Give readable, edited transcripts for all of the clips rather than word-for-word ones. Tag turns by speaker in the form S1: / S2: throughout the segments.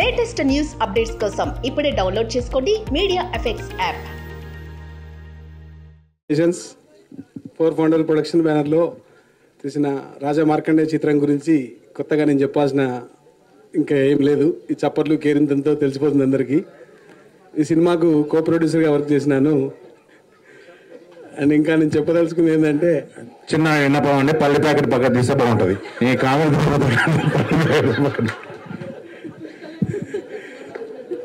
S1: Latest news updates కోసం ఇప్పుడే download చేసుకోండి media effects app.
S2: Four founder production బ్యానర్లో తీసిన రాజా మార్కండే చిత్రం గురించి కొత్తగా నేను చెప్పాల్సిన ఇంకా ఏం లేదు. ఈ చప్పట్లు కేరింతంతో తెలిసిపోతుంది అందరికీ. ఈ సినిమాకు కో ప్రొడ్యూసర్గా వర్క్ చేసినాను. అండ్ ఇంకా నేను చెప్పదలుచుకుంది ఏంటంటే,
S3: చిన్న ఎన్నపం అంటే పల్లి ప్యాకెట్ పక్కన తీస్తే బాగుంటుంది. ఈ కామెంట్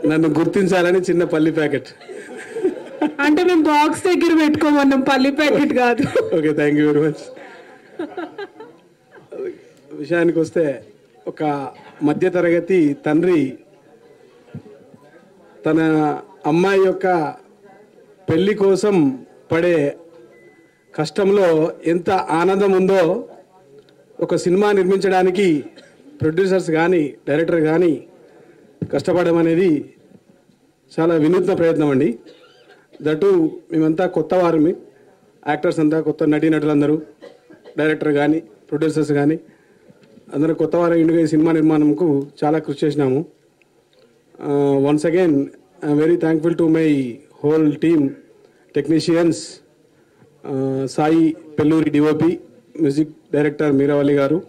S2: నన్ను గుర్తించాలని చిన్న పల్లి ప్యాకెట్
S4: అంటే మేము బాక్స్ దగ్గర పెట్టుకోమన్నాం, పల్లి ప్యాకెట్ కాదు.
S2: Okay, thank you very much. విషయానికి వస్తే, ఒక మధ్యతరగతి తండ్రి తన అమ్మాయి యొక్క పెళ్లి కోసం పడే కష్టంలో ఎంత ఆనందం ఉందో ఒక సినిమా నిర్మించడానికి ప్రొడ్యూసర్స్ కానీ డైరెక్టర్ కానీ కష్టపడడం అనేది చాలా వినూత్న ప్రయత్నం అండి. దట్టు మేమంతా కొత్త వారిమి, యాక్టర్స్ అంతా కొత్త నటీనటులందరూ, డైరెక్టర్ కానీ ప్రొడ్యూసర్స్ కానీ అందరూ కొత్త వారి ఇండిగా ఈ సినిమా నిర్మాణంకు చాలా కృషి చేసినాము. Once again I'm very thankful to my whole team, technicians, Sai Pelluri DOP, music director Meeravali garu,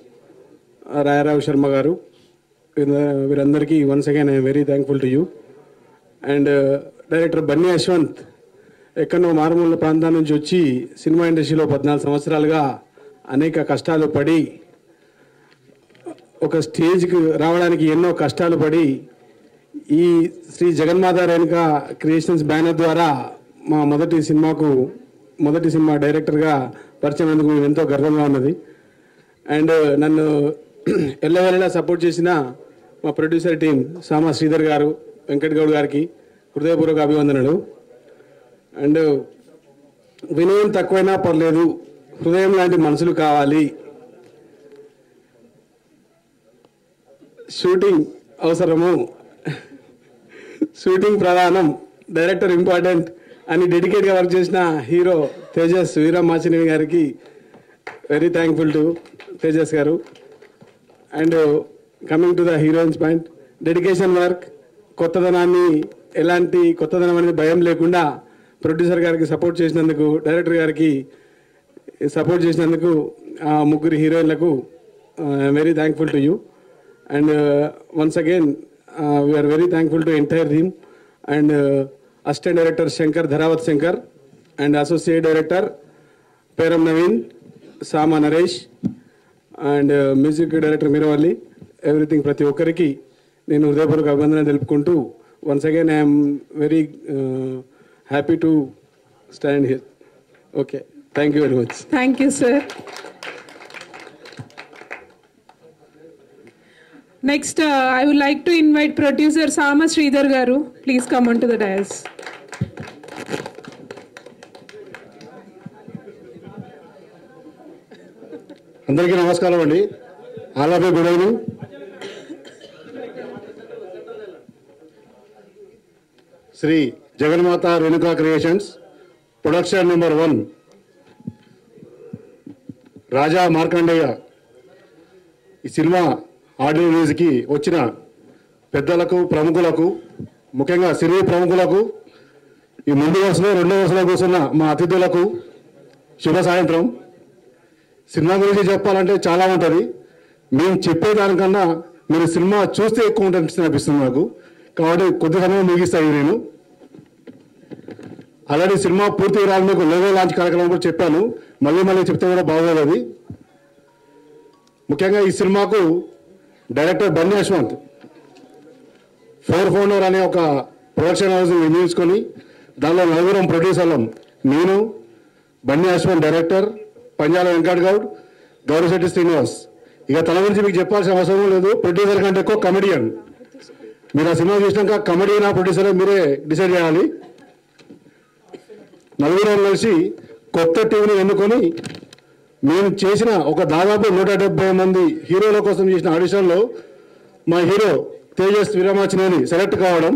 S2: Rayarao Sharma garu, వీరందరికీ once again I'm very thankful to you. And director Bunny Yashwant ఎక్కడో మారుమూల ప్రాంతాల నుంచి వచ్చి సినిమా ఇండస్ట్రీలో 14 సంవత్సరాలుగా అనేక కష్టాలు పడి, ఒక స్టేజ్కి రావడానికి ఎన్నో కష్టాలు పడి ఈ శ్రీ జగన్మాత రేణుకా క్రియేషన్స్ బ్యానర్ ద్వారా మా మొదటి సినిమా డైరెక్టర్గా పరిచయం అందుకు మేము ఎంతో గర్వంగా ఉన్నది. అండ్ నన్ను ఎల్లవేళలా సపోర్ట్ చేసిన మా ప్రొడ్యూసర్ టీం, సామా శ్రీధర్ గారు, వెంకట్ గౌడ్ గారికి హృదయపూర్వక అభివందనలు. అండ్ వినయం తక్కువైనా పర్లేదు, హృదయం లాంటి మనుషులు కావాలి, షూటింగ్ అవసరము, షూటింగ్ ప్రధానం, డైరెక్టర్ ఇంపార్టెంట్ అని డెడికేట్గా వర్క్ చేసిన హీరో తేజస్ వీరమాచినేని గారికి వెరీ థ్యాంక్ఫుల్ టు తేజస్ గారు. And coming to the heroines point, dedication work, ఎలాంటి కొత్తదనం అనేది భయం లేకుండా ప్రొడ్యూసర్ గారికి సపోర్ట్ చేసినందుకు, డైరెక్టర్ గారికి సపోర్ట్ చేసినందుకు ఆ ముగ్గురు హీరోయిన్లకు I'm very thankful to you. And once again we're very thankful to entire team. And assistant director Shankar, Dharavath Shankar, and associate director Peram Naveen, Sama Naresh, and music director Meeravalli, everything ప్రతి ఒక్కరికి నేను హృదయపూర్వక అభినందన తెలుపుకుంటూ once again I'm very happy to stand here. Okay, thank you very much.
S4: Thank you sir. Next, I would like to invite producer Sama Sridhar garu. Please come onto the dais.
S3: అందరికీ నమస్కారం అండి. All of you good evening. Shri Jaganmata Renuka creations production number 1 Raja Markandeya ఈ cinema audio రిలీజ్కి వచ్చిన పెద్దలకు, ప్రముఖులకు, ముఖ్యంగా సినీ ప్రముఖులకు, ఈ ముందు వరుసలో 2వ వరుసలో కూర్చున్న మా అతిథులకు శుభ సాయంత్రం. సినిమా గురించి చెప్పాలంటే చాలా ఉంటుంది. మేము చెప్పేదానికన్నా మీరు సినిమా చూస్తే ఎక్కువ ఉంటుంది అనిపిస్తుంది నాకు. కాబట్టి కొద్ది సమయం ముగిస్తాయి. నేను ఆల్రెడీ సినిమా పూర్తి రాలి మీకు లోగో లాంచ్ కార్యక్రమం కూడా చెప్పాను. మళ్ళీ చెప్తే కూడా బాగోలేదు. ముఖ్యంగా ఈ సినిమాకు director Bunny Yashwant four founder అనే ఒక ప్రొడక్షన్ హౌస్ నిర్మించుకొని దానిలో 9 ప్రొడ్యూసర్లం, నేను, బన్నీ యశ్వంత్ డైరెక్టర్, పంజాల వెంకట్ గౌడ్, గౌరిశెట్టి శ్రీనివాస్. ఇక తన గురించి మీకు చెప్పాల్సిన అవసరం లేదు. ప్రొడ్యూసర్ కంటే ఎక్కువ కమెడియన్. మీరు ఆ సినిమా చూసినాక కమెడియన్ ఆ ప్రొడ్యూసర్ మీరే డిసైడ్ చేయాలి. 9 కలిసి కొత్త టీంని ఎన్నుకొని మేము చేసిన ఒక దాదాపు 170 మంది హీరోల కోసం చేసిన ఆడిషన్లో మా హీరో తేజస్ వీరమాచినేని సెలెక్ట్ కావడం,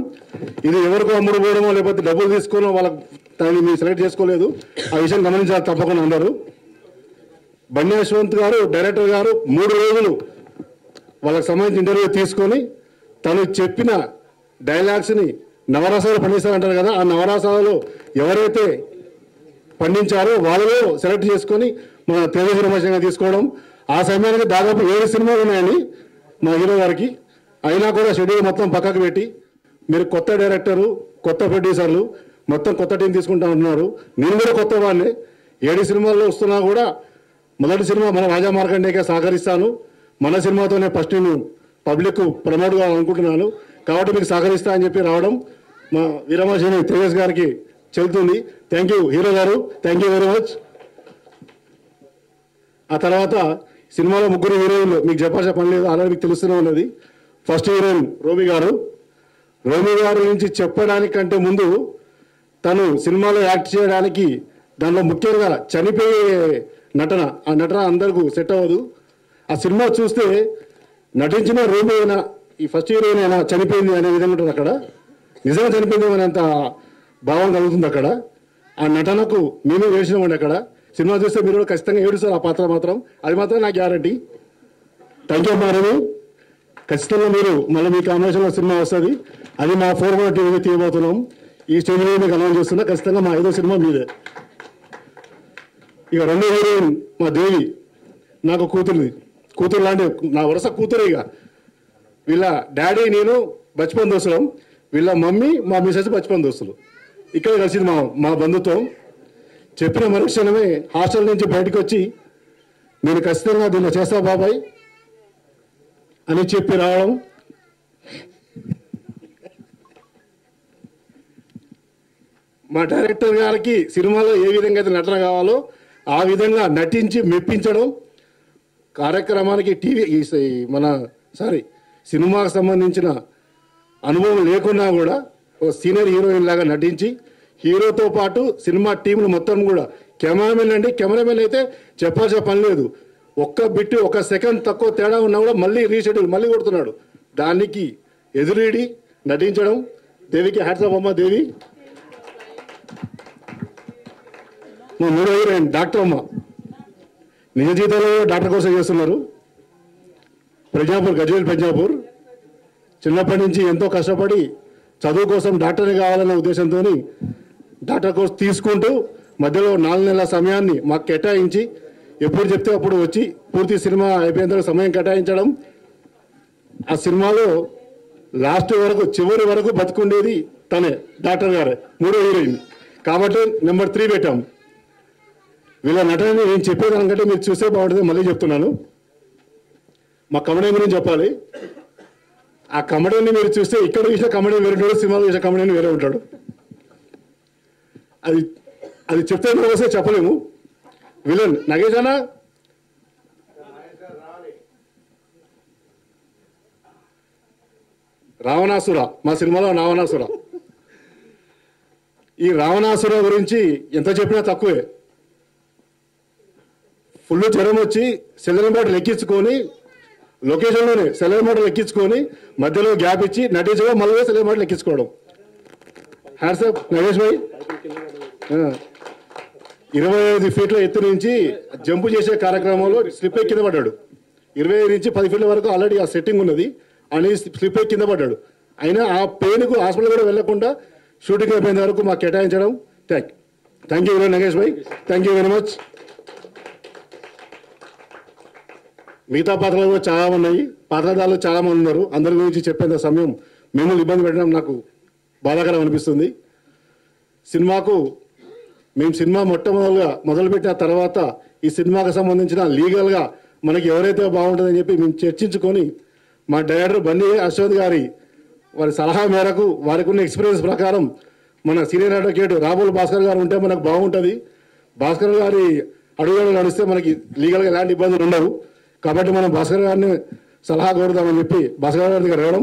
S3: ఇది ఎవరికో అమ్ముడు పోవడమో లేకపోతే డబ్బులు తీసుకోవడం, వాళ్ళకి దాన్ని మీరు సెలెక్ట్ చేసుకోలేదు. ఆ విషయం గమనించాలి తప్పకుండా అందరూ. బన్నీ యశ్వంత్ గారు, డైరెక్టర్ గారు 3 రోజులు వాళ్ళకి సంబంధించిన ఇంటర్వ్యూ తీసుకొని తను చెప్పిన డైలాగ్స్ని నవరసాలు పండిస్తారంటారు కదా, ఆ నవరసాలు ఎవరైతే పండించారో వాళ్ళలో సెలెక్ట్ చేసుకొని మన తెలుగు సినిమా తీసుకోవడం. ఆ సమయానికి దాదాపు 7 సినిమాలు ఉన్నాయని మా హీరో గారికి. అయినా కూడా షెడ్యూల్ మొత్తం పక్కకు పెట్టి మీరు కొత్త డైరెక్టరు, కొత్త ప్రొడ్యూసర్లు, మొత్తం కొత్త టీం తీసుకుంటా ఉంటున్నారు. నేను కూడా కొత్త వాడిని. 7 సినిమాల్లో వస్తున్నా కూడా మొదటి సినిమా మన రాజా మార్కండేయకే సహకరిస్తాను. మన సినిమాతోనే ఫస్ట్ నేను పబ్లిక్ ప్రమోట్ కావాలనుకుంటున్నాను, కాబట్టి మీకు సహకరిస్తా అని చెప్పి రావడం మా వీరమాశేని తేజస్ గారికి చెల్లుతుంది. థ్యాంక్ యూ హీరో గారు, థ్యాంక్ యూ వెరీ మచ్. ఆ తర్వాత సినిమాలో 3 హీరోయిన్లు మీకు చెప్పాల్సిన పని లేదు, ఆల్రెడీ మీకు తెలుస్తూనే ఉన్నది. ఫస్ట్ హీరోయిన్ రోమి గారు. రోమి గారి గురించి చెప్పడానికంటే ముందు తను సినిమాలో యాక్ట్ చేయడానికి దానిలో ముఖ్యంగా చనిపోయే నటన, ఆ నటన అందరికీ సెట్ అవ్వదు. ఆ సినిమా చూస్తే నటించిన రోమి అయినా ఈ ఫస్ట్ హీరోయిన్ అయినా చనిపోయింది అనే విధంగా ఉంటుంది. అక్కడ నిజంగా చనిపోయింది అనేంత భావం కలుగుతుంది అక్కడ. ఆ నటనకు మేము వేసినామండి. అక్కడ సినిమా చూస్తే మీరు కూడా ఖచ్చితంగా ఏడుస్తారు ఆ పాత్ర మాత్రం, అది మాత్రం నా గ్యారంటీ. థ్యాంక్ యూ అమ్మా రవి. ఖచ్చితంగా మీరు మళ్ళీ మీ కాంబినేషన్లో సినిమా వస్తుంది, అది మా 4 టీవీ తీయబోతున్నాం. ఈ స్టేజ్ మీద మీకు అనౌన్స్ చేస్తున్నా, ఖచ్చితంగా మా 5వ సినిమా మీదే. ఇక 2వ హీరోయిన్ మా దేవి, నాకు కూతురు లాంటి నా వరుస కూతురు. ఇక వీళ్ళ డాడీ నేను బచ్పన్ దోస్తులం, వీళ్ళ మమ్మీ మా మిసెస్ బచ్పన్ దోస్తులు. ఇక్కడ కలిసింది మా బంధుత్వం. చెప్పిన మరుక్షణమే హాస్టల్ నుంచి బయటకు వచ్చి నేను ఖచ్చితంగా దీన్ని చేస్తా బాబాయ్ అని చెప్పి రావడం. మా డైరెక్టర్ గారికి సినిమాలో ఏ విధంగా అయితే నటన కావాలో ఆ విధంగా నటించి మెప్పించడం. కార్యక్రమానికి సినిమాకు సంబంధించిన అనుభవం లేకున్నా కూడా ఒక సీనియర్ హీరోయిన్ లాగా నటించి హీరోతో పాటు సినిమా టీంను మొత్తం కూడా కెమెరామెన్ అయితే చెప్పాల్సిన పని లేదు. ఒక్క బిట్టు 1 సెకండ్ తక్కువ తేడా ఉన్నా కూడా మళ్ళీ రీషెడ్యూల్ మళ్ళీ కొడుతున్నాడు. దానికి ఎదురీడి నటించడం. దేవికి హ్యాట్స్ ఆఫ్ అమ్మ దేవి. మా 3వ హీరోయిన్ డాక్టర్ అమ్మ, నిజ జీవితంలో డాక్టర్ కోసం చేస్తున్నారు. గజ్వేల్ ప్రజాపూర్. చిన్నప్పటి నుంచి ఎంతో కష్టపడి చదువు కోసం డాక్టర్ కావాలన్న ఉద్దేశంతో డాక్టర్ కోర్స్ తీసుకుంటూ మధ్యలో 4 నెలల సమయాన్ని మాకు కేటాయించి ఎప్పుడు చెప్తే అప్పుడు వచ్చి పూర్తి సినిమా అయిపోయిన తర్వాత సమయం కేటాయించడం. ఆ సినిమాలో లాస్ట్ వరకు చివరి వరకు బతుకుండేది తనే, డాక్టర్ గారే 3వ హీరోయిన్. కాబట్టి నెంబర్ 3 పెట్టాం. వీళ్ళ నటనని నేను చెప్పేదానికంటే మీరు చూస్తే బాగుంటుంది, మళ్ళీ చెప్తున్నాను. మా కమెడీ గురించి చెప్పాలి. ఆ కమెడీని మీరు చూస్తే ఇక్కడ చూసిన కమెడీ వేరే ఉంటాడు, సినిమాలో చూసిన కమెడీని వేరే ఉంటాడు. అది చెప్తే వస్తే చెప్పలేము. విలన్ నగేష్ అన్న, రావణాసుర, మా సినిమాలో రావణాసుర. ఈ రావణాసుర గురించి ఎంత చెప్పినా తక్కువే. ఫుల్ జ్వరం వచ్చి సెలైన్ బాటిల్ ఎక్కించుకొని లొకేషన్లోనే సెలైన్ బాటిల్ ఎక్కించుకొని మధ్యలో గ్యాప్ ఇచ్చి నటించడం, మళ్ళీ సెలైన్ బాటిల్ ఎక్కించుకోవడం. హ్యాట్సాప్ నగేష్ భాయ్. 25 ఫీట్ల ఎత్తు నుంచి జంపు చేసే కార్యక్రమంలో స్లిప్ కింద పడ్డాడు. 25 నుంచి 10 ఫీట్ల వరకు ఆల్రెడీ ఆ సెట్టింగ్ ఉన్నది అని స్లిప్ కింద పడ్డాడు. అయినా ఆ పెయిన్కు హాస్పిటల్ కూడా వెళ్లకుండా షూటింగ్ అయిపోయిన వరకు మాకు కేటాయించడం. Thank you very Nagesh Bhai, thank you very much. మిగతా పాత్రలు కూడా చాలా ఉన్నాయి, పాత్రధారులు చాలా మంది ఉన్నారు. అందరి గురించి చెప్పేంత సమయం మిమ్మల్ని ఇబ్బంది పెట్టడం నాకు బాధాకరం అనిపిస్తుంది. మేము సినిమా మొట్టమొదలుగా మొదలుపెట్టిన తర్వాత ఈ సినిమాకు సంబంధించిన లీగల్గా మనకి ఎవరైతే బాగుంటుందని చెప్పి మేము చర్చించుకొని మా డైరెక్టర్ బండి అశ్వత్ గారి వారి సలహా మేరకు వారికి ఉన్న ఎక్స్పీరియన్స్ ప్రకారం మన సీనియర్ అడ్వకేట్ రాబోల్ భాస్కర్ గారు ఉంటే మనకు బాగుంటుంది. భాస్కర్ గారి అడుగులు నడిస్తే మనకి లీగల్గా ఎలాంటి ఇబ్బందులు ఉండవు. కాబట్టి మనం భాస్కర్ గారిని సలహా కోరుదామని చెప్పి భాస్కర్ గారి దగ్గర రావడం,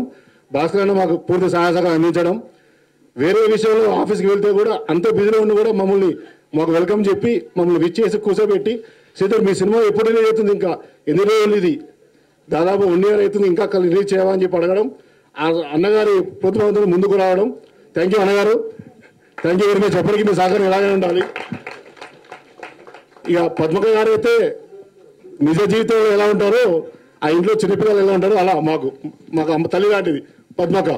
S3: భాస్కర్ గారిని మాకు పూర్తి సహాయసహకారం అందించడం. వేరే విషయంలో ఆఫీస్కి వెళ్తే కూడా అంత బిజీలో ఉండి కూడా మాకు వెల్కమ్ చెప్పి మమ్మల్ని విచ్చేసి కూర్చోబెట్టి, శ్రీధర్ మీ సినిమా ఎప్పుడు రిలీజ్ అవుతుంది, ఇంకా ఎన్ని రోజులు, ఇది దాదాపు 1 year అవుతుంది, ఇంకా రిలీజ్ చేయవా అని చెప్పి అడగడం. అన్నగారి ప్రోత్సాహంతో ముందుకు రావడం. థ్యాంక్ యూ అన్నగారు, థ్యాంక్ యూ వెరీ మచ్. ఎప్పటికీ మీ సహకారం ఇలాగే ఉండాలి. ఇక పద్మక గారు అయితే నిజ జీవితంలో ఎలా ఉంటారో, ఆ ఇంట్లో చిన్నపిల్లలు ఎలా ఉంటారో అలా మాకు అమ్మ తల్లి లాంటిది. పద్మక.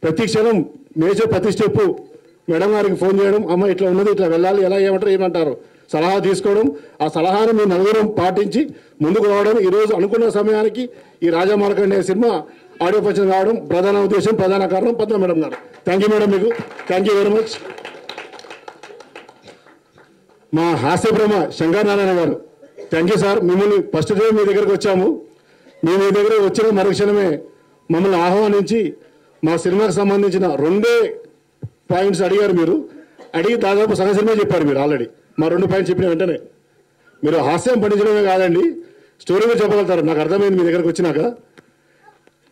S3: ప్రతి క్షణం నేచర్ ప్రతి స్టెప్ మేడం గారికి ఫోన్ చేయడం, అమ్మ ఇట్లా ఉన్నది, ఇట్లా వెళ్ళాలి, ఎలా ఏమంటారు సలహా తీసుకోవడం, ఆ సలహాను మీ నలుగురం పాటించి ముందుకు రావడం, ఈరోజు అనుకున్న సమయానికి ఈ రాజా మార్కండేయ సినిమా ఆడియో ఫంక్షన్ కావడం ప్రధాన ఉద్దేశం, ప్రధాన కారణం పద్మ మేడం గారు. థ్యాంక్ యూ మేడం, మీకు థ్యాంక్ యూ వెరీ మచ్. మా హాస్యబ్రహ్మ శంకర్ నారాయణ గారు, థ్యాంక్ యూ సార్. మిమ్మల్ని ఫస్ట్ డే మీ దగ్గరకు వచ్చాము. మీ దగ్గర వచ్చిన మరుక్షణమే మమ్మల్ని ఆహ్వానించి మా సినిమాకి సంబంధించిన 2 పాయింట్స్ అడిగారు. మీరు అడిగి దాదాపు సగం సినిమా చెప్పారు మీరు ఆల్రెడీ. మా 2 పాయింట్స్ చెప్పిన వెంటనే మీరు హాస్యం పండించడమే కాదండి, స్టోరీ కూడా చెప్పగలుగుతారు. నాకు అర్థమైంది మీ దగ్గరకు వచ్చినాక.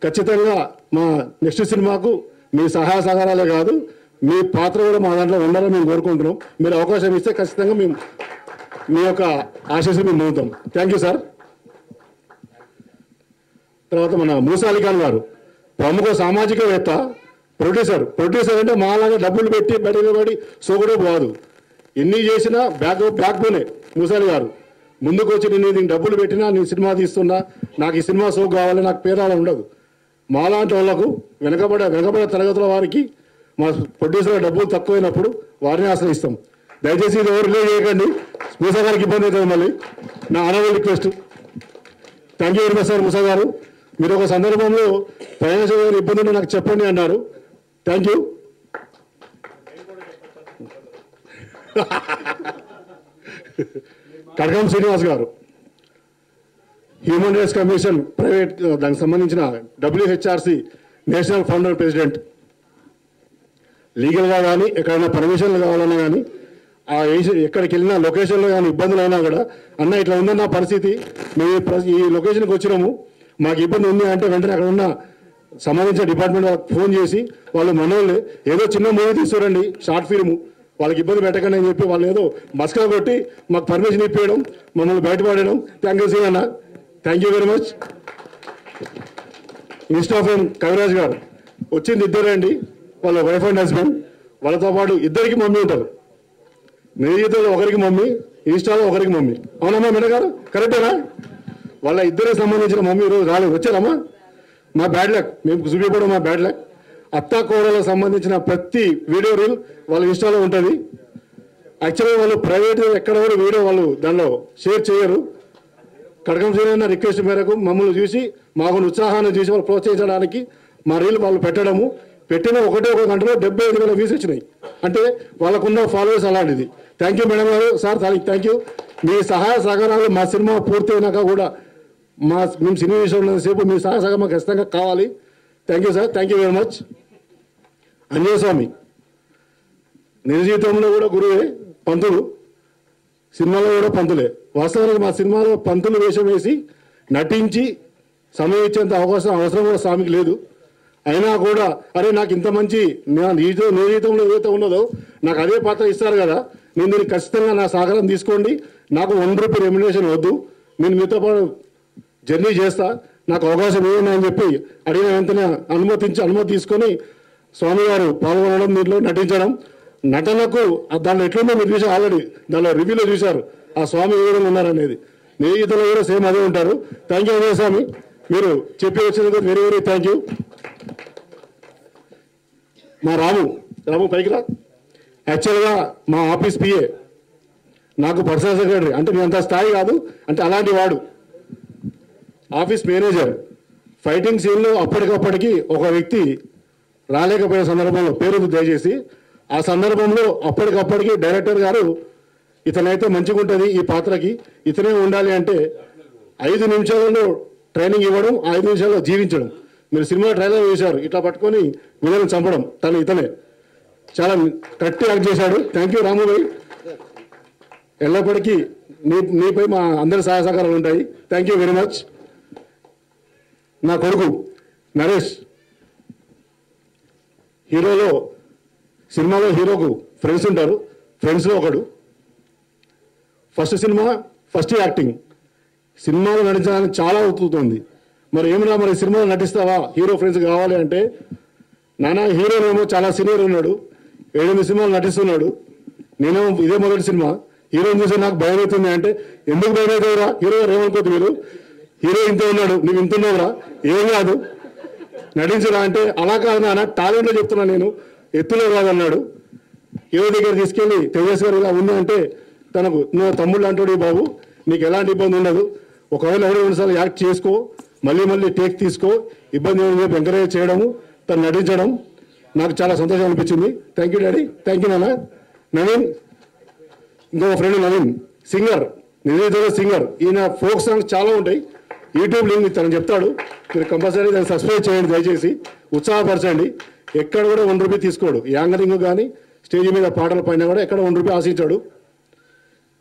S3: ఖచ్చితంగా మా నెక్స్ట్ సినిమాకు మీ సహాయ సహకారాలే కాదు, మీ పాత్ర కూడా మా దాంట్లో ఉండాలని మేము కోరుకుంటున్నాం. మీరు అవకాశం ఇస్తే ఖచ్చితంగా మేము మీ యొక్క ఆశీస్సులు మేము పొందుతాం. Thank you sir. తర్వాత మన మూసా అలీ ఖాన్ గారు, ప్రముఖ సామాజికవేత్త, ప్రొడ్యూసర్ అంటే మాలాగా డబ్బులు పెట్టి బయటపడి సోకుడే పోదు. ఎన్ని చేసినా బ్యాక్ బోనే మూసా అలీ గారు. ముందుకు వచ్చి నేను దీనికి డబ్బులు పెట్టినా, నేను సినిమా తీస్తున్నా, నాకు ఈ సినిమా సోకు కావాలి, నాకు పేరాలు ఉండదు. మాలాంటి వాళ్ళకు వెనకబడే తరగతుల వారికి మా ప్రొడ్యూసర్ డబ్బులు తక్కువైనప్పుడు వారిని ఆశ్రయిస్తాం. దయచేసి ఇది ఎవరు రిలీజ్ చేయకండి, మూసా గారికి ఇబ్బంది అవుతుంది. మళ్ళీ నా అనవల్ request. Thank you very much sir. Musa గారు, మీరు ఒక సందర్భంలో ఫైనాన్షియల్ ఇబ్బంది ఉంటే నాకు చెప్పండి అన్నారు. Thank you. కడకం శ్రీనివాస్ గారు, హ్యూమన్ రైట్స్ కమిషన్ ప్రైవేట్ దానికి సంబంధించిన WHRC నేషనల్ ఫౌండర్ ప్రెసిడెంట్. లీగల్గా కానీ ఎక్కడైనా పర్మిషన్లు కావాలన్నా కానీ ఎక్కడికి వెళ్ళినా లొకేషన్లో కానీ ఇబ్బందులు అయినా కూడా, అన్న ఇట్లా ఉందన్న పరిస్థితి, మేము ఈ లొకేషన్కి వచ్చినాము, మాకు ఇబ్బంది ఉంది అంటే వెంటనే అక్కడ ఉన్న సంబంధించిన డిపార్ట్మెంట్ వాళ్ళకి ఫోన్ చేసి వాళ్ళు మనోళ్ళు ఏదో చిన్న మూవీ తీసుకోరండి, షార్ట్ ఫిల్మ్, వాళ్ళకి ఇబ్బంది పెట్టకండి అని చెప్పి వాళ్ళు ఏదో మస్కా కొట్టి మాకు పర్మిషన్ ఇప్పించడం, మమ్మల్ని బయటపడడం. థ్యాంక్ యూ సింగ్ అన్న, thank you very much. Insta friend Kaviraj గారు, వచ్చింది ఇద్దరే అండి, వాళ్ళ వైఫ్ అండ్ హస్బెండ్. వాళ్ళతో పాటు ఇద్దరికి మమ్మీ ఉంటారు. నిజంలో ఒకరికి మమ్మీ, ఇన్స్టాలో ఒకరికి మమ్మీ. అవునమ్మా మేడం గారు, కరెక్టేనా? వాళ్ళ ఇద్దరికి సంబంధించిన మమ్మీ ఈరోజు రాలేదు. వచ్చారమ్మా? మా బ్యాడ్ లక్, మేము చూపించడం మా బ్యాడ్ లక్. అత్తా కోడలకు సంబంధించిన ప్రతి వీడియో రీల్ వాళ్ళ ఇన్స్టాలో ఉంటుంది. యాక్చువల్గా వాళ్ళు ప్రైవేట్ ఎక్కడ కూడా వీడియో వాళ్ళు దానిలో షేర్ చేయరు. కడకం శ్రీనివాస్ రిక్వెస్ట్ మేరకు మమ్మల్ని చూసి మాకు ఉత్సాహాన్ని చూసి వాళ్ళు ప్రోత్సహించడానికి మా రీల్ వాళ్ళు పెట్టిన ఒక గంటలో 75,000 వ్యూస్ వచ్చినాయి. అంటే వాళ్ళకున్న ఫాలోవర్స్ అలాంటిది. Thank you madam garu. Sir thank you. మీ సహాయ సహకారాలు మా సినిమా పూర్తయినాక కూడా మేము సినిమా విషయంలో సేపు మీ సహాయ సహకారం మాకు ఖచ్చితంగా కావాలి. Thank you sir, thank you very much. Anjaiah Swamy నిజ జీవితంలో కూడా గురువే, పంతులు, సినిమాలో కూడా పంతులే. వాస్తవానికి మా సినిమాలో పంతులు వేషం వేసి నటించి సమయం ఇచ్చేంత అవసరం కూడా స్వామికి లేదు. అయినా కూడా అరే నాకు ఇంత మంచి నిజ జీవితంలో ఏదైతే ఉన్నదో నాకు అదే పాత్ర ఇస్తారు కదా, నేను దీనికి ఖచ్చితంగా నా సహకారం తీసుకోండి, నాకు ₹1 రెమ్యునరేషన్ వద్దు, నేను మీతో పాటు జర్నీ చేస్తా, నాకు అవకాశం ఇవ్వండి అని చెప్పి అడిగిన వెంటనే అనుమతి తీసుకొని స్వామి గారు పాల్గొనడం, దీంట్లో నటించడం. నటనకు దాంట్లో ఎట్లుందో మీరు చూసారు, ఆల్రెడీ దానిలో రివ్యూలో చూశారు ఆ స్వామి ఏ విధంగా ఉన్నారనేది. నిజీవితంలో కూడా సేమ్ అదే ఉంటారు. థ్యాంక్ యూ అజయ్ స్వామి, మీరు చెప్పి వచ్చినందుకు వెరీ వెరీ థ్యాంక్ యూ. మా రాము పైకి రా. యాక్చువల్గా మా ఆఫీస్ PA, నాకు పర్సనల్ సెక్రటరీ, అంటే మీ అంత స్థాయి కాదు, అంటే అలాంటి వాడు. Office manager. ఫైటింగ్ సీన్లో అప్పటికప్పటికి ఒక వ్యక్తి రాలేకపోయే సందర్భంలో పేరు దయచేసి, ఆ సందర్భంలో అప్పటికప్పటికి డైరెక్టర్ గారు ఇతనైతే మంచిగా ఉంటుంది ఈ పాత్రకి, ఇతనే ఉండాలి అంటే 5 నిమిషాలలో ట్రైనింగ్ ఇవ్వడం, 5 నిమిషాల్లో జీవించడం. మీరు సినిమా ట్రైలర్ చూశారు, ఇట్లా పట్టుకొని విలన్ చంపడం, ఇతనే చాలా కరెక్ట్ యాక్ట్ చేశాడు. Thank you Ramubhai. ఎల్లప్పటికీ నీపై మా అందరి సహాయ సహకారాలు ఉంటాయి. Thank you very much. నా కొడుకు నరేష్, సినిమాలో హీరోకు ఫ్రెండ్స్ ఉంటారు, ఫ్రెండ్స్లో ఒకడు. ఫస్ట్ యాక్టింగ్ సినిమాలో నటించడానికి చాలా అవుతుంది. మరి ఏమన్నా మరి సినిమాలో నటిస్తావా, హీరో ఫ్రెండ్స్ కావాలి అంటే, నాన్న హీరోనేమో చాలా సీనియర్ ఉన్నాడు, 7-8 సినిమాలు నటిస్తున్నాడు, నేనేమో ఇదే మొదటి సినిమా, హీరోని చూసి నాకు భయం అవుతుంది అంటే, ఎందుకు భయం అవుతుందిరా, హీరో గారు ఏమనుకోద్దు, మీరు హీరో ఇంత ఉన్నాడు, నువ్వు ఇంత ఉన్నావురా, ఏం కాదు, నటించరా అంటే అలా కాదు నాన్న టాలెంట్లో చెప్తున్నా నేను ఎత్తులో కాదన్నాడు. ఏదో దగ్గర తీసుకెళ్ళి తేజస్ గారు ఇలా ఉంది అంటే తనకు నువ్వు తమ్ముళ్ళు అంటాడు బాబు, నీకు ఎలాంటి ఇబ్బంది ఉండదు, ఒకవేళ 1-2 సార్లు యాక్ట్ చేసుకో, మళ్ళీ టేక్ తీసుకో, ఇబ్బంది ఏమి ఎంకరేజ్ చేయడము, తను నటించడం నాకు చాలా సంతోషం అనిపించింది. Thank you daddy, thank you నాన్న. నవీన్, ఇంకో ఫ్రెండ్ నవీన్ సింగర్, నిజంగా సింగర్. ఈయన ఫోక్ సాంగ్స్ చాలా ఉంటాయి, యూట్యూబ్ లింక్ తను చెప్తాడు, మీరు కంపల్సరీ దాన్ని సబ్స్క్రైబ్ చేయండి దయచేసి, ఉత్సాహపరచండి. ఎక్కడ కూడా 1 రూపీ తీసుకోడు, యాంకరింగ్ కానీ స్టేజ్ మీద పాటల పైన కూడా ఎక్కడ 1 రూపీ ఆశించాడు.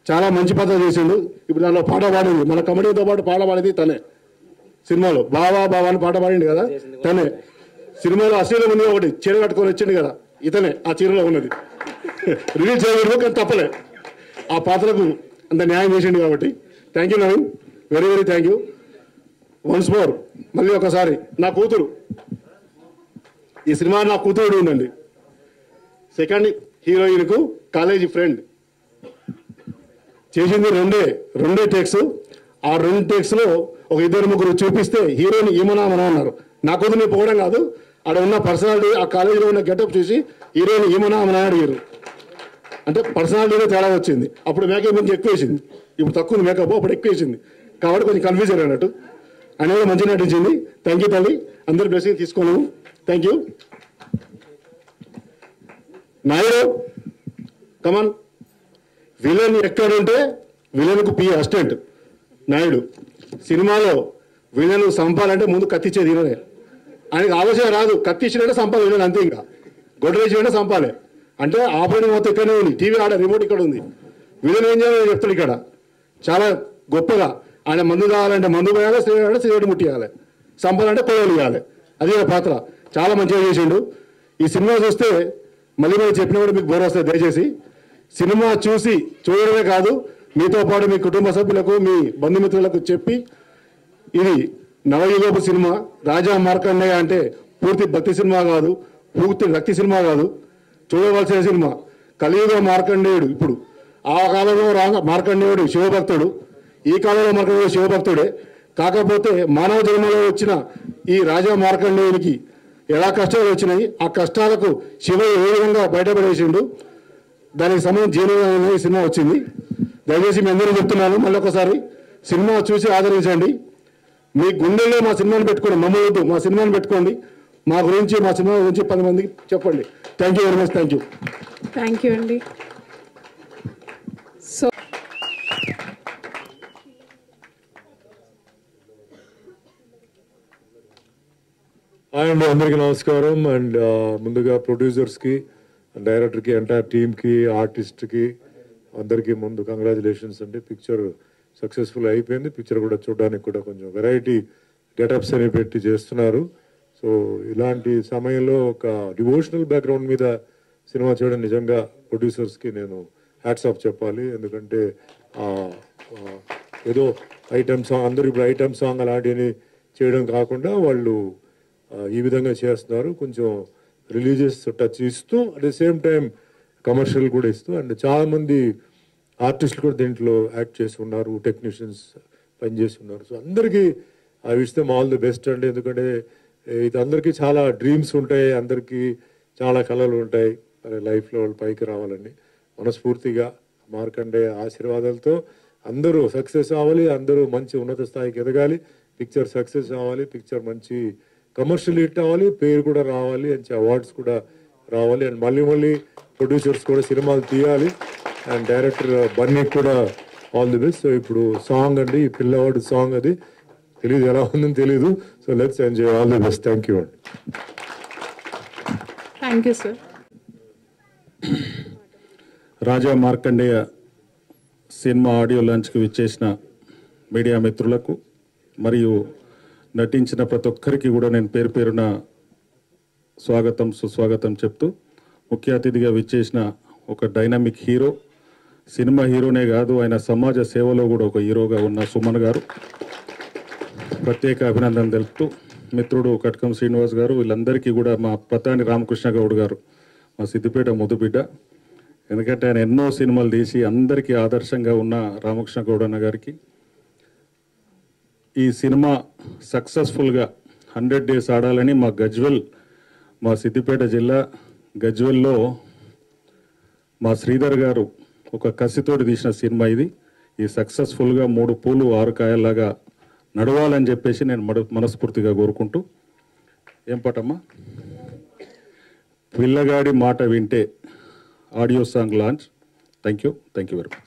S3: చాలా మంచి పద్ధతి చేసిండు. ఇప్పుడు దానిలో పాట పాడింది, మన కమెడీతో పాటు పాట పాడేది తనే. సినిమాలో బావా బావా అని పాట పాడింది కదా తనే. సినిమాలో అశ్లీలం ఉంది ఒకటి, చీర కట్టుకొని వచ్చింది కదా ఇతనే, ఆ చీరలో ఉన్నది. రిలీజ్ చేయకూడదు కానీ తప్పలే, ఆ పాత్రకు అంత న్యాయం చేసిండు కాబట్టి thank you Naveen, very very thank you. Once more మళ్ళీ ఒకసారి నా కూతురు, ఈ సినిమా నా కూతురు ఉందండి. సెకండ్ హీరోయిన్కు కాలేజీ ఫ్రెండ్ చేసింది రెండే టేక్స్. ఆ 2 టేక్స్లో ఒక 2-3 చూపిస్తే హీరోయిన్ ఈమనా మనం అన్నారు. నా కూతురు పోవడం కాదు, ఆడ ఉన్న పర్సనాలిటీ, ఆ కాలేజీలో ఉన్న గెటప్ చూసి హీరోయిన్ ఈమనా మన అడిగారు. అంటే పర్సనాలిటీలో తేడా వచ్చింది. అప్పుడు మేకప్ కొంచెం ఎక్కువ వేసింది, ఇప్పుడు తక్కువ ఉంది మేకప్, అప్పుడు ఎక్కువ వేసింది కాబట్టి కొంచెం కన్ఫ్యూజన్ అన్నట్టు. అని కూడా మంచిగా నటించింది. థ్యాంక్ యూ తల్లి, అందరి బ్లెస్సింగ్ తీసుకోను. Thank you. Naidu come on, villain ఎక్కడుంటే విలన్కు పి అసిస్టెంట్ నాయుడు. సినిమాలో విలన్ సంపాలంటే ముందు కత్తిచ్చేది ఈయననే. ఆయనకు ఆలోచన రాదు, కత్తిచ్చినట్టే సంపాలి విలన్, అంతే. ఇంకా గొడ్రేసినట్టే సంపాలి. అంటే ఆపరేటింగ్ మొత్తం ఇక్కడనే ఉంది, టీవీ ఆడ రిమోట్ ఇక్కడ ఉంది. విలన్ ఏం చేయాలని చెప్తాడు ఇక్కడ చాలా గొప్పగా. ఆయన మందు కావాలంటే మందు పోయాలి, సిగరెట్ ముట్టియాలి, సంపాలంటే కొడవలు ఇవ్వాలి. అది పాత్ర చాలా మంచిగా చేసిండు. ఈ సినిమా చూస్తే మళ్ళీ చెప్పినా కూడా మీకు బోర్ వస్తుంది. దయచేసి సినిమా చూడడమే కాదు, మీతో పాటు మీ కుటుంబ సభ్యులకు, మీ బంధుమిత్రులకు చెప్పి, ఇది నవయుగపు సినిమా. రాజా మార్కండేయ అంటే పూర్తి భక్తి సినిమా కాదు, పూర్తి భక్తి సినిమా కాదు, చూడవలసిన సినిమా. కలియుగ మార్కండేయుడు. ఇప్పుడు ఆ కాలంలో మార్కండేయుడు శివభక్తుడు, ఈ కాలంలో మార్కండేయుడు శివభక్తుడే. కాకపోతే మానవ జన్మలో వచ్చిన ఈ రాజా మార్కండేయునికి ఎలా కష్టాలు వచ్చినాయి, ఆ కష్టాలకు శివ ఏ విధంగా బయటపడేసిండు, దానికి సంబంధించి జీవనంగా ఈ సినిమా వచ్చింది. దయచేసి మీ అందరూ చెప్తున్నాను, మళ్ళీ ఒకసారి సినిమా చూసి ఆదరించండి. మీ గుండెల్లో మా సినిమాని పెట్టుకోండి, మమ్మల్ని వద్దు, మా సినిమాని పెట్టుకోండి. మా గురించి, మా సినిమా గురించి 10 మందికి చెప్పండి. Thank you very much. Thank you.
S4: Thank you అండి. సో
S5: అండ్ అందరికీ నమస్కారం. అండ్ ముందుగా ప్రొడ్యూసర్స్కి, డైరెక్టర్కి, ఎంటైర్ టీమ్కి, ఆర్టిస్ట్కి అందరికీ ముందు కంగ్రాచులేషన్స్ అండి. పిక్చర్ సక్సెస్ఫుల్ అయిపోయింది. పిక్చర్ కూడా చూడడానికి కూడా కొంచెం వెరైటీ గెటప్స్ అని పెట్టి చేస్తున్నారు. సో ఇలాంటి సమయంలో ఒక డివోషనల్ బ్యాక్గ్రౌండ్ మీద సినిమా చేయడం నిజంగా ప్రొడ్యూసర్స్కి నేను హ్యాట్స్ ఆఫ్ చెప్పాలి. ఎందుకంటే ఏదో ఐటమ్ సాంగ్, అందరూ ఇప్పుడు ఐటమ్ సాంగ్ అలాంటివి చేయడం కాకుండా వాళ్ళు ఈ విధంగా చేస్తున్నారు. కొంచెం రిలీజియస్ టచ్ ఇస్తూ at the same time commercial కూడా ఇస్తూ, అండ్ చాలామంది ఆర్టిస్టులు కూడా దీంట్లో యాక్ట్ చేసి ఉన్నారు, టెక్నీషియన్స్ పనిచేసి ఉన్నారు. సో అందరికీ I wish them all the best అండి. ఎందుకంటే ఇది అందరికీ చాలా డ్రీమ్స్ ఉంటాయి, అందరికీ చాలా కళలు ఉంటాయి, లైఫ్లో వాళ్ళు పైకి రావాలని. మనస్ఫూర్తిగా మార్కండేయ ఆశీర్వాదాలతో అందరూ సక్సెస్ అవ్వాలి, అందరూ మంచి ఉన్నత స్థాయికి ఎదగాలి, పిక్చర్ సక్సెస్ అవ్వాలి, పిక్చర్ మంచి కమర్షియల్ హిట్ అవ్వాలి, పేరు కూడా రావాలి, మంచి అవార్డ్స్ కూడా రావాలి. అండ్ మళ్ళీ ప్రొడ్యూసర్స్ కూడా సినిమాలు తీయాలి. అండ్ డైరెక్టర్ బన్నీ కూడా ఆల్ ది బెస్ట్. సో ఇప్పుడు సాంగ్ అండి, ఈ పిల్లవాడు సాంగ్, అది తెలీదు ఎలా ఉందని తెలీదు. So let's enjoy. All the best. Thank you అండి.
S4: Thank you sir.
S6: Raja Markandeya cinema audio లాంచ్కి విచ్చేసిన మీడియా మిత్రులకు మరియు నటించిన ప్రతి ఒక్కరికి కూడా నేను పేరు పేరున స్వాగతం సుస్వాగతం చెప్తూ, ముఖ్య అతిథిగా విచ్చేసిన ఒక డైనమిక్ హీరో, సినిమా హీరోనే కాదు ఆయన సమాజ సేవలో కూడా ఒక హీరోగా ఉన్న సుమన్ గారు ప్రత్యేక అభినందన తెలుపుతూ, మిత్రుడు కట్కం శ్రీనివాస్ గారు, వీళ్ళందరికీ కూడా మా ప్రతాని రామకృష్ణ గౌడ్ గారు, మా సిద్దిపేట ముద్దుబిడ్డ. ఎందుకంటే ఆయన ఎన్నో సినిమాలు తీసి అందరికీ ఆదర్శంగా ఉన్న రామకృష్ణ గౌడ్ అన్న గారికి ఈ సినిమా సక్సెస్ఫుల్గా 100 days ఆడాలని మా గజ్వెల్, మా సిద్దిపేట జిల్లా గజ్వెల్లో మా శ్రీధర్ గారు ఒక కసితోటి తీసిన సినిమా ఇది. ఈ సక్సెస్ఫుల్గా 3 పూలు 6 కాయల్లాగా నడవాలని చెప్పేసి నేను మనస్ఫూర్తిగా కోరుకుంటూ, ఏం పాటమ్మా, పిల్లగాడి మాట వింటే audio song launch. Thank you very much.